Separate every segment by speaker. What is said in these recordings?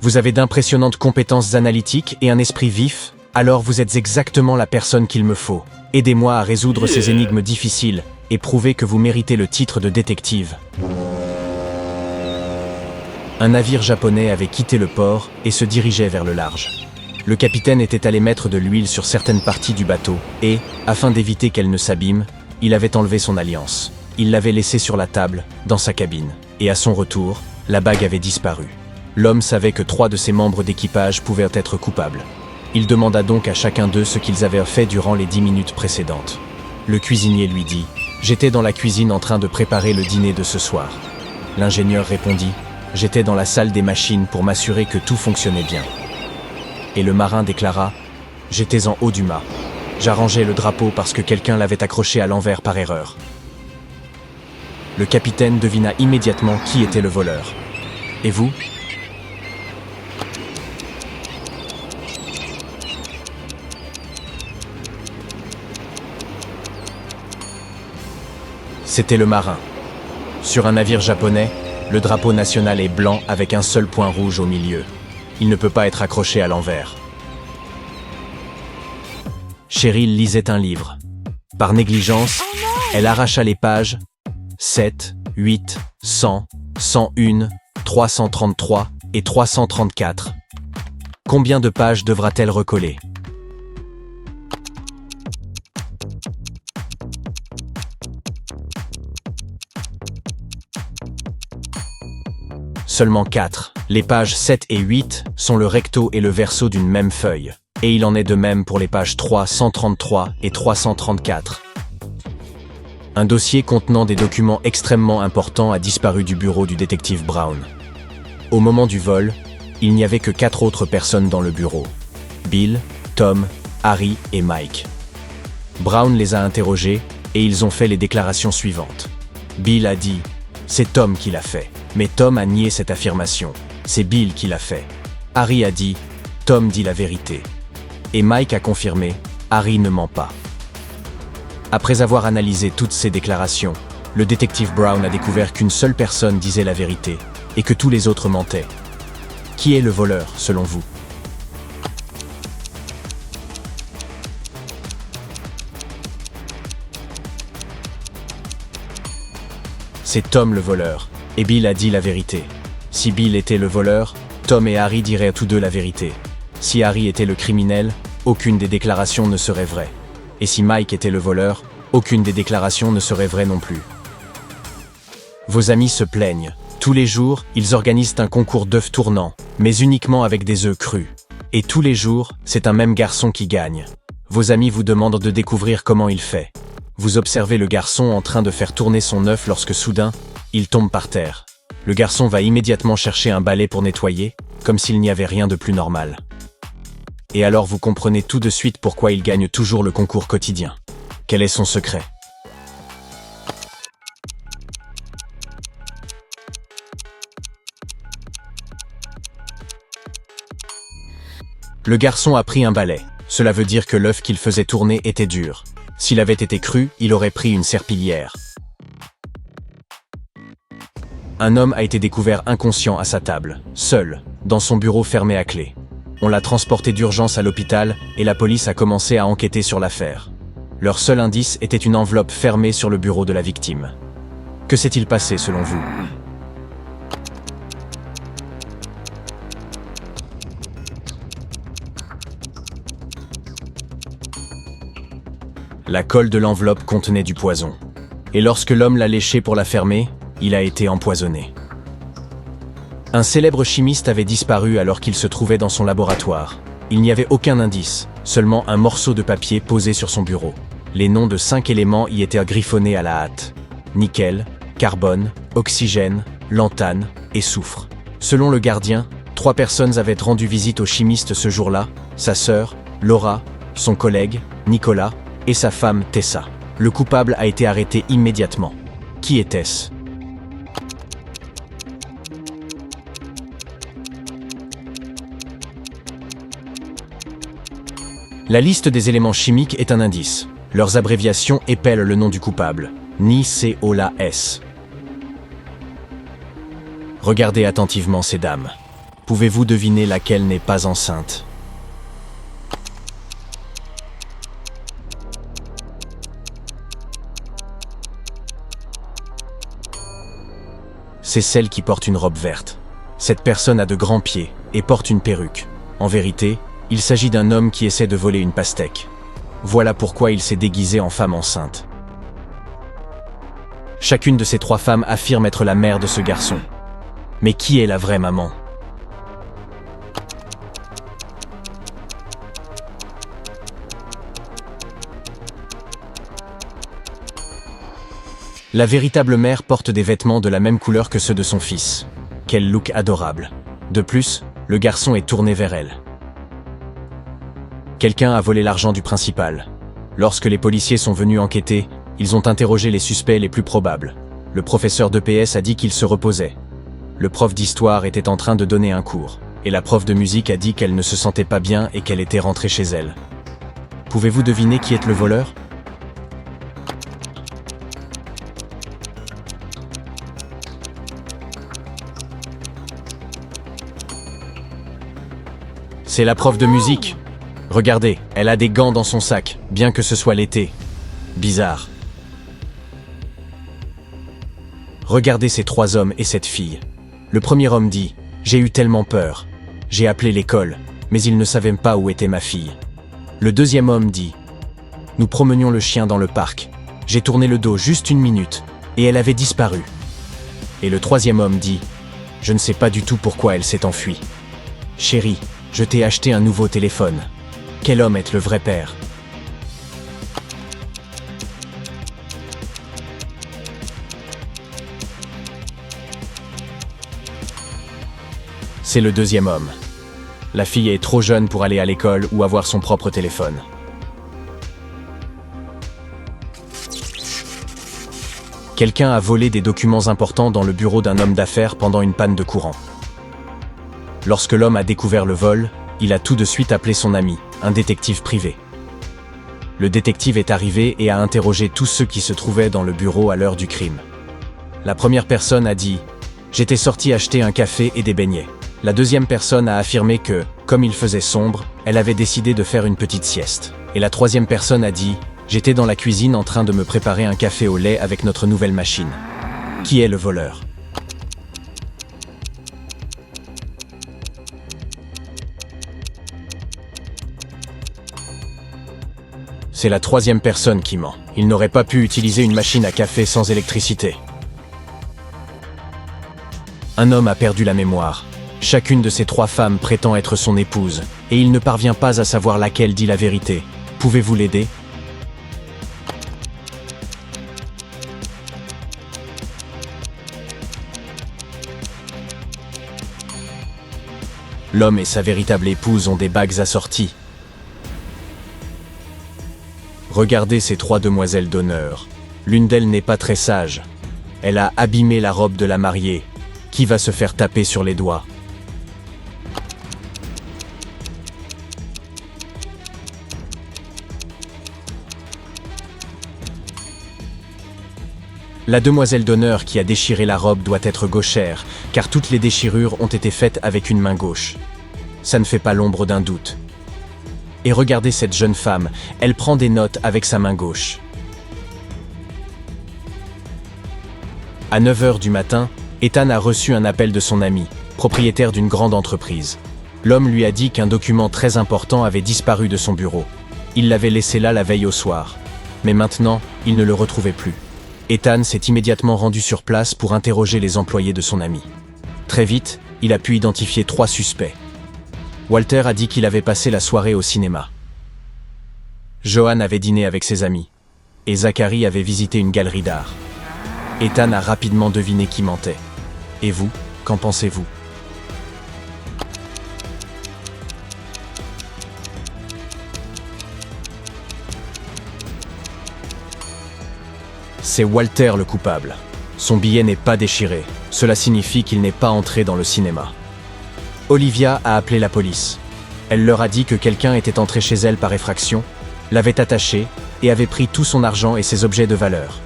Speaker 1: Vous avez d'impressionnantes compétences analytiques et un esprit vif, alors vous êtes exactement la personne qu'il me faut. Aidez-moi à résoudre ces énigmes difficiles et prouvez que vous méritez le titre de détective. Un navire japonais avait quitté le port et se dirigeait vers le large. Le capitaine était allé mettre de l'huile sur certaines parties du bateau et, afin d'éviter qu'elle ne s'abîme, il avait enlevé son alliance. Il l'avait laissée sur la table, dans sa cabine. Et à son retour, la bague avait disparu. L'homme savait que 3 de ses membres d'équipage pouvaient être coupables. Il demanda donc à chacun d'eux ce qu'ils avaient fait durant les 10 minutes précédentes. Le cuisinier lui dit « J'étais dans la cuisine en train de préparer le dîner de ce soir. » L'ingénieur répondit « J'étais dans la salle des machines pour m'assurer que tout fonctionnait bien. » Et le marin déclara « J'étais en haut du mât. J'arrangeais le drapeau parce que quelqu'un l'avait accroché à l'envers par erreur. » Le capitaine devina immédiatement qui était le voleur. Et vous ? C'était le marin. Sur un navire japonais, le drapeau national est blanc avec un seul point rouge au milieu. Il ne peut pas être accroché à l'envers. Cheryl lisait un livre. Par négligence, elle arracha les pages 7, 8, 100, 101, 333 et 334. Combien de pages devra-t-elle recoller ? Seulement 4. Les pages 7 et 8 sont le recto et le verso d'une même feuille. Et il en est de même pour les pages 333 et 334. Un dossier contenant des documents extrêmement importants a disparu du bureau du détective Brown. Au moment du vol, il n'y avait que 4 autres personnes dans le bureau. Bill, Tom, Harry et Mike. Brown les a interrogés et ils ont fait les déclarations suivantes. Bill a dit « C'est Tom qui l'a fait ». Mais Tom a nié cette affirmation. C'est Bill qui l'a fait. Harry a dit « Tom dit la vérité ». Et Mike a confirmé « Harry ne ment pas ». Après avoir analysé toutes ces déclarations, le détective Brown a découvert qu'une seule personne disait la vérité et que tous les autres mentaient. Qui est le voleur, selon vous ? C'est Tom le voleur. Et Bill a dit la vérité. Si Bill était le voleur, Tom et Harry diraient tous deux la vérité. Si Harry était le criminel, aucune des déclarations ne serait vraie. Et si Mike était le voleur, aucune des déclarations ne serait vraie non plus. Vos amis se plaignent. Tous les jours, ils organisent un concours d'œufs tournants, mais uniquement avec des œufs crus. Et tous les jours, c'est un même garçon qui gagne. Vos amis vous demandent de découvrir comment il fait. Vous observez le garçon en train de faire tourner son œuf lorsque soudain, il tombe par terre. Le garçon va immédiatement chercher un balai pour nettoyer, comme s'il n'y avait rien de plus normal. Et alors vous comprenez tout de suite pourquoi il gagne toujours le concours quotidien. Quel est son secret ? Le garçon a pris un balai. Cela veut dire que l'œuf qu'il faisait tourner était dur. S'il avait été cru, il aurait pris une serpillière. Un homme a été découvert inconscient à sa table, seul, dans son bureau fermé à clé. On l'a transporté d'urgence à l'hôpital et la police a commencé à enquêter sur l'affaire. Leur seul indice était une enveloppe fermée sur le bureau de la victime. Que s'est-il passé selon vous ? La colle de l'enveloppe contenait du poison. Et lorsque l'homme l'a léché pour la fermer, il a été empoisonné. Un célèbre chimiste avait disparu alors qu'il se trouvait dans son laboratoire. Il n'y avait aucun indice, seulement un morceau de papier posé sur son bureau. Les noms de 5 éléments y étaient griffonnés à la hâte. Nickel, carbone, oxygène, lantane et soufre. Selon le gardien, 3 personnes avaient rendu visite au chimiste ce jour-là, sa sœur, Laura, son collègue, Nicolas, et sa femme, Tessa. Le coupable a été arrêté immédiatement. Qui était-ce ? La liste des éléments chimiques est un indice. Leurs abréviations épellent le nom du coupable. NiColas. Regardez attentivement ces dames. Pouvez-vous deviner laquelle n'est pas enceinte? C'est celle qui porte une robe verte. Cette personne a de grands pieds et porte une perruque. En vérité, il s'agit d'un homme qui essaie de voler une pastèque. Voilà pourquoi il s'est déguisé en femme enceinte. Chacune de ces trois femmes affirme être la mère de ce garçon. Mais qui est la vraie maman? La véritable mère porte des vêtements de la même couleur que ceux de son fils. Quel look adorable. De plus, le garçon est tourné vers elle. Quelqu'un a volé l'argent du principal. Lorsque les policiers sont venus enquêter, ils ont interrogé les suspects les plus probables. Le professeur d'EPS a dit qu'il se reposait. Le prof d'histoire était en train de donner un cours. Et la prof de musique a dit qu'elle ne se sentait pas bien et qu'elle était rentrée chez elle. Pouvez-vous deviner qui est le voleur? C'est la prof de musique. Regardez, elle a des gants dans son sac, bien que ce soit l'été. Bizarre. Regardez ces trois hommes et cette fille. Le premier homme dit « J'ai eu tellement peur. J'ai appelé l'école, mais ils ne savaient pas où était ma fille. » Le deuxième homme dit « Nous promenions le chien dans le parc. J'ai tourné le dos juste 1 minute, et elle avait disparu. » Et le troisième homme dit « Je ne sais pas du tout pourquoi elle s'est enfuie. Chérie, je t'ai acheté un nouveau téléphone. Quel homme est le vrai père? » C'est le deuxième homme. La fille est trop jeune pour aller à l'école ou avoir son propre téléphone. Quelqu'un a volé des documents importants dans le bureau d'un homme d'affaires pendant une panne de courant. Lorsque l'homme a découvert le vol, il a tout de suite appelé son ami, un détective privé. Le détective est arrivé et a interrogé tous ceux qui se trouvaient dans le bureau à l'heure du crime. La première personne a dit « J'étais sorti acheter un café et des beignets ». La deuxième personne a affirmé que, comme il faisait sombre, elle avait décidé de faire une petite sieste. Et la troisième personne a dit « J'étais dans la cuisine en train de me préparer un café au lait avec notre nouvelle machine ». Qui est le voleur? C'est la troisième personne qui ment. Il n'aurait pas pu utiliser une machine à café sans électricité. Un homme a perdu la mémoire. Chacune de ces trois femmes prétend être son épouse, et il ne parvient pas à savoir laquelle dit la vérité. Pouvez-vous l'aider? L'homme et sa véritable épouse ont des bagues assorties. Regardez ces trois demoiselles d'honneur. L'une d'elles n'est pas très sage. Elle a abîmé la robe de la mariée. Qui va se faire taper sur les doigts? La demoiselle d'honneur qui a déchiré la robe doit être gauchère, car toutes les déchirures ont été faites avec une main gauche. Ça ne fait pas l'ombre d'un doute. Et regardez cette jeune femme, elle prend des notes avec sa main gauche. À 9 h du matin, Ethan a reçu un appel de son ami, propriétaire d'une grande entreprise. L'homme lui a dit qu'un document très important avait disparu de son bureau. Il l'avait laissé là la veille au soir. Mais maintenant, il ne le retrouvait plus. Ethan s'est immédiatement rendu sur place pour interroger les employés de son ami. Très vite, il a pu identifier 3 suspects. Walter a dit qu'il avait passé la soirée au cinéma. Johan avait dîné avec ses amis. Et Zachary avait visité une galerie d'art. Ethan a rapidement deviné qui mentait. Et vous, qu'en pensez-vous? C'est Walter le coupable. Son billet n'est pas déchiré. Cela signifie qu'il n'est pas entré dans le cinéma. Olivia a appelé la police. Elle leur a dit que quelqu'un était entré chez elle par effraction, l'avait attachée et avait pris tout son argent et ses objets de valeur.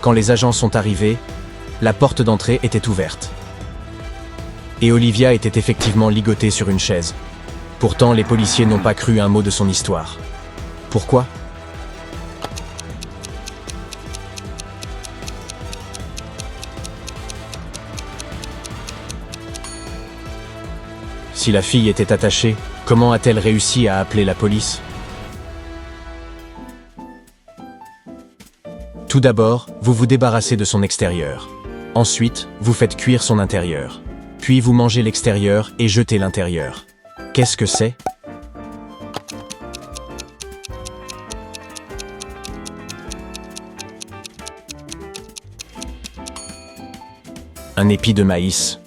Speaker 1: Quand les agents sont arrivés, la porte d'entrée était ouverte. Et Olivia était effectivement ligotée sur une chaise. Pourtant, les policiers n'ont pas cru un mot de son histoire. Pourquoi ? Si la fille était attachée, comment a-t-elle réussi à appeler la police ? Tout d'abord, vous vous débarrassez de son extérieur. Ensuite, vous faites cuire son intérieur. Puis vous mangez l'extérieur et jetez l'intérieur. Qu'est-ce que c'est ? Un épi de maïs.